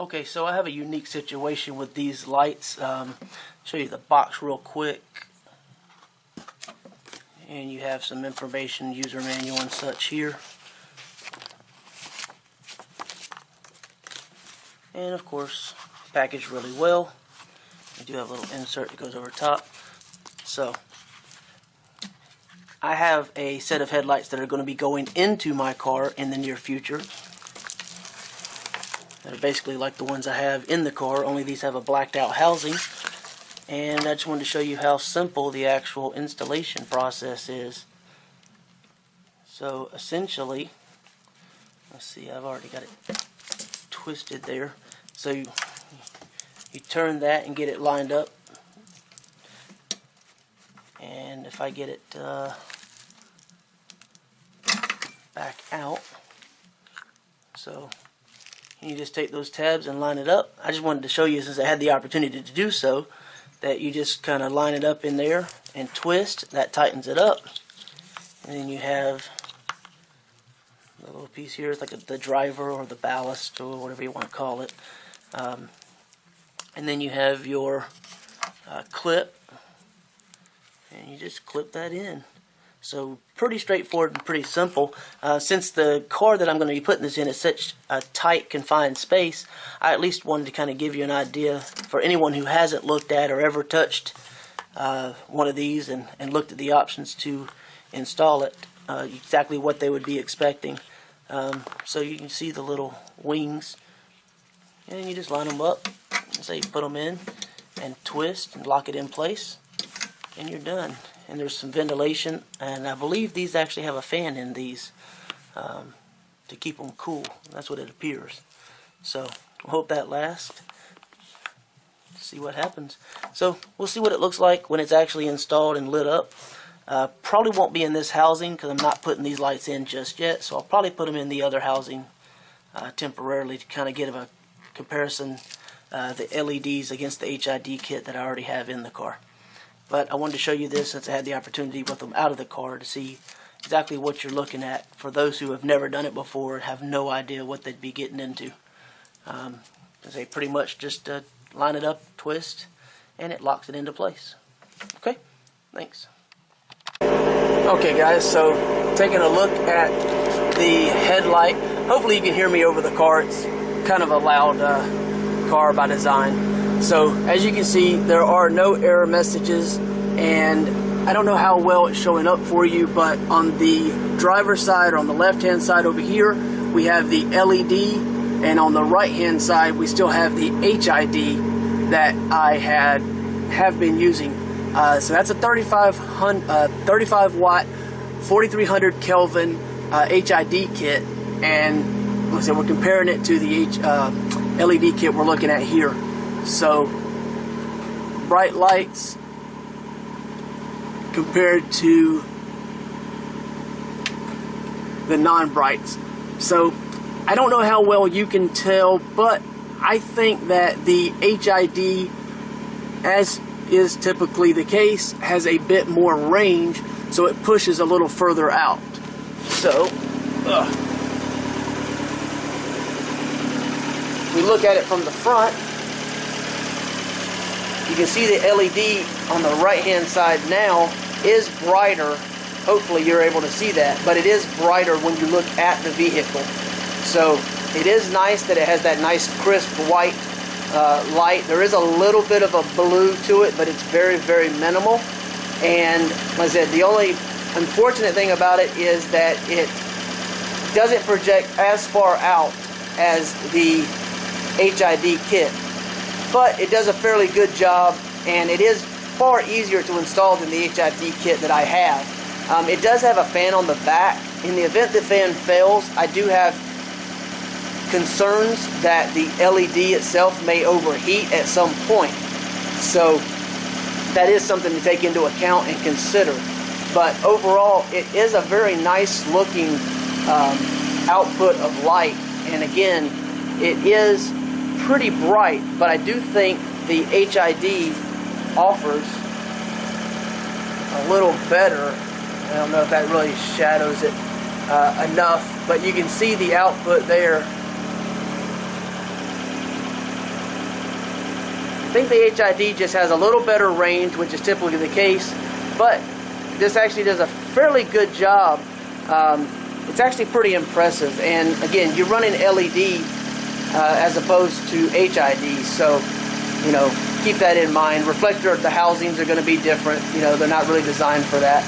Okay, so I have a unique situation with these lights. Show you the box real quick. And you have some information, user manual and such here. And of course, packaged really well. We do have a little insert that goes over top. So, I have a set of headlights that are going to be going into my car in the near future. They're basically like the ones I have in the car, only these have a blacked out housing. And I just wanted to show you how simple the actual installation process is. So essentially, let's see, I've already got it twisted there. So you turn that and get it lined up. And if I get it back out, so you just take those tabs and line it up. I just wanted to show you, since I had the opportunity to do so, that you just kind of line it up in there and twist. That tightens it up. And then you have the little piece here, it's like the driver or the ballast or whatever you want to call it. And then you have your clip, and you just clip that in. So pretty straightforward and pretty simple. Since the car that I'm going to be putting this in is such a tight, confined space, I at least wanted to kind of give you an idea for anyone who hasn't looked at or ever touched one of these and looked at the options to install it, exactly what they would be expecting. So you can see the little wings, and you just line them up. So you put them in and twist and lock it in place, and you're done. And there's some ventilation, and I believe these actually have a fan in these to keep them cool. That's what it appears. So I hope that lasts. See what happens. So we'll see what it looks like when it's actually installed and lit up. Probably won't be in this housing because I'm not putting these lights in just yet. So I'll probably put them in the other housing temporarily to kind of get a comparison, the LEDs against the HID kit that I already have in the car. But I wanted to show you this since I had the opportunity with them out of the car to see exactly what you're looking at for those who have never done it before and have no idea what they'd be getting into. They pretty much just line it up, twist, and it locks it into place. Okay, thanks. Okay guys, so taking a look at the headlight. Hopefully you can hear me over the car. It's kind of a loud car by design. So as you can see, there are no error messages, and I don't know how well it's showing up for you, but on the driver's side, or on the left hand side over here, we have the LED, and on the right hand side we still have the HID that I have been using. So that's a 35 watt 4300 Kelvin HID kit, and like I said, we're comparing it to the LED kit we're looking at here. So bright lights compared to the non-brights. So I don't know how well you can tell, but I think that the HID, as is typically the case, has a bit more range, so it pushes a little further out. So we look at it from the front. You can see the LED on the right hand side now is brighter. Hopefully you're able to see that, but it is brighter when you look at the vehicle. So it is nice that it has that nice crisp white light. There is a little bit of a blue to it, but it's very, very minimal. And like I said, the only unfortunate thing about it is that it doesn't project as far out as the HID kit. But it does a fairly good job, and it is far easier to install than the HID kit that I have. It does have a fan on the back. In the event the fan fails, I do have concerns that the LED itself may overheat at some point. So that is something to take into account and consider. But overall, it is a very nice looking output of light, and again, it is pretty bright, but I do think the HID offers a little better. I don't know if that really shadows it enough, but you can see the output there I think the HID just has a little better range, which is typically the case, but this actually does a fairly good job. It's actually pretty impressive, and again, you're running LED as opposed to HID, so you know, keep that in mind. Reflector, the housings are going to be different, you know, they're not really designed for that.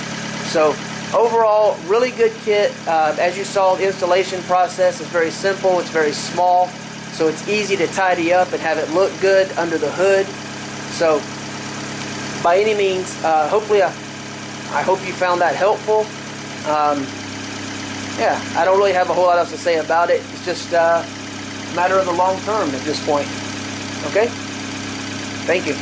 So overall, really good kit. As you saw, the installation process is very simple, it's very small, so it's easy to tidy up and have it look good under the hood. So by any means, hopefully I hope you found that helpful. Yeah, I don't really have a whole lot else to say about it. It's just a matter of the long term at this point. Okay? Thank you.